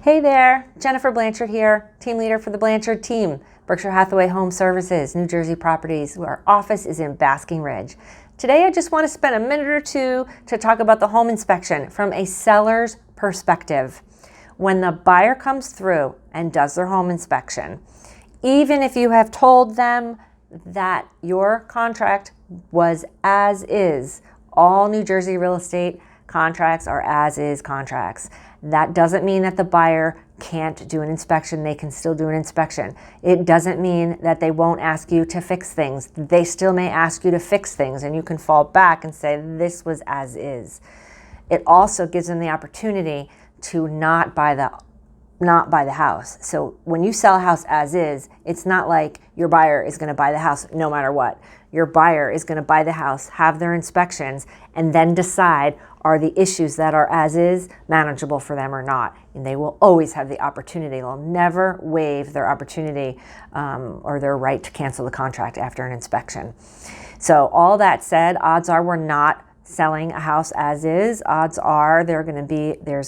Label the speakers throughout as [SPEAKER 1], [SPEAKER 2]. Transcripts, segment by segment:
[SPEAKER 1] Hey there, Jennifer Blanchard here, team leader for the Blanchard Team, Berkshire Hathaway HomeServices, New Jersey properties. Our office is in Basking Ridge. Today I just want to spend a minute or two to talk about the home inspection from a seller's perspective. When the buyer comes through and does their home inspection, even if you have told them that your contract was as is, all New Jersey real estate contracts are as is contracts. That doesn't mean that the buyer can't do an inspection. They can still do an inspection. It doesn't mean that they won't ask you to fix things. They still may ask you to fix things, and you can fall back and say, this was as is. It also gives them the opportunity to not buy the house. So when you sell a house as is, it's not like your buyer is going to buy the house no matter what. Your buyer is going to buy the house, have their inspections, and then decide, are the issues that are as is manageable for them or not? And they will always have the opportunity. They'll never waive their opportunity or their right to cancel the contract after an inspection. So all that said, odds are we're not selling a house as is. Odds are there's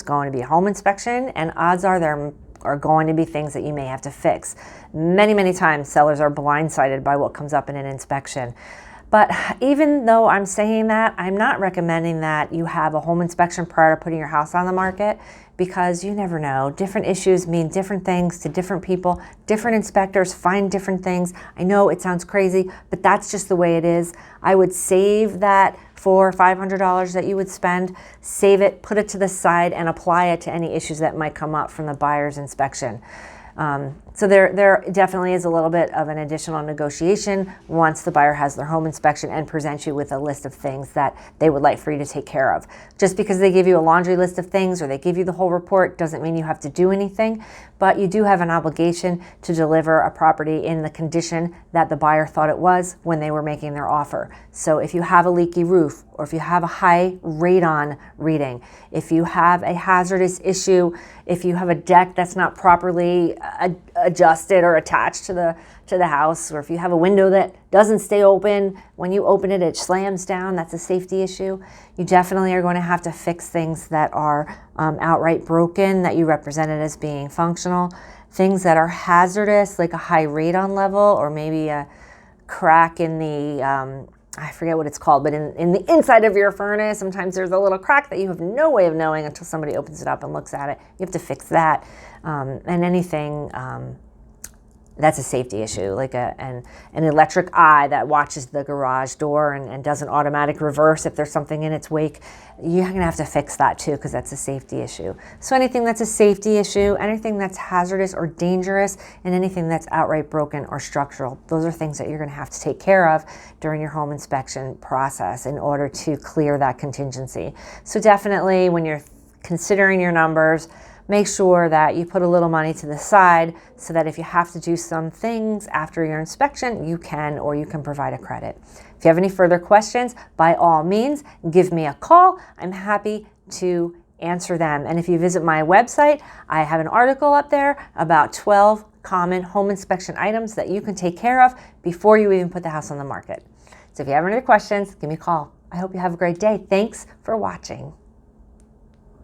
[SPEAKER 1] going to be a home inspection, and odds are there are going to be things that you may have to fix. Many, many times sellers are blindsided by what comes up in an inspection. But even though I'm saying that, I'm not recommending that you have a home inspection prior to putting your house on the market, because you never know. Different issues mean different things to different people. Different inspectors find different things. I know it sounds crazy, but that's just the way it is. I would save that $400 or $500 that you would spend, save it, put it to the side, and apply it to any issues that might come up from the buyer's inspection. So there definitely is a little bit of an additional negotiation once the buyer has their home inspection and presents you with a list of things that they would like for you to take care of. Just because they give you a laundry list of things or they give you the whole report doesn't mean you have to do anything, but you do have an obligation to deliver a property in the condition that the buyer thought it was when they were making their offer. So if you have a leaky roof, or if you have a high radon reading, if you have a hazardous issue, if you have a deck that's not properly adjusted or attached to the house, or if you have a window that doesn't stay open, when you open it, it slams down, that's a safety issue. You definitely are going to have to fix things that are outright broken, that you represented as being functional. Things that are hazardous, like a high radon level, or maybe a crack in the I forget what it's called, but in the inside of your furnace, sometimes there's a little crack that you have no way of knowing until somebody opens it up and looks at it. You have to fix that. And anything that's a safety issue, like an electric eye that watches the garage door and does an automatic reverse if there's something in its wake, you're going to have to fix that too, because that's a safety issue. So anything that's a safety issue, anything that's hazardous or dangerous, and anything that's outright broken or structural, those are things that you're going to have to take care of during your home inspection process in order to clear that contingency. So definitely when you're considering your numbers, make sure that you put a little money to the side so that if you have to do some things after your inspection, you can, or you can provide a credit. If you have any further questions, by all means, give me a call. I'm happy to answer them. And if you visit my website, I have an article up there about 12 common home inspection items that you can take care of before you even put the house on the market. So if you have any other questions, give me a call. I hope you have a great day. Thanks for watching.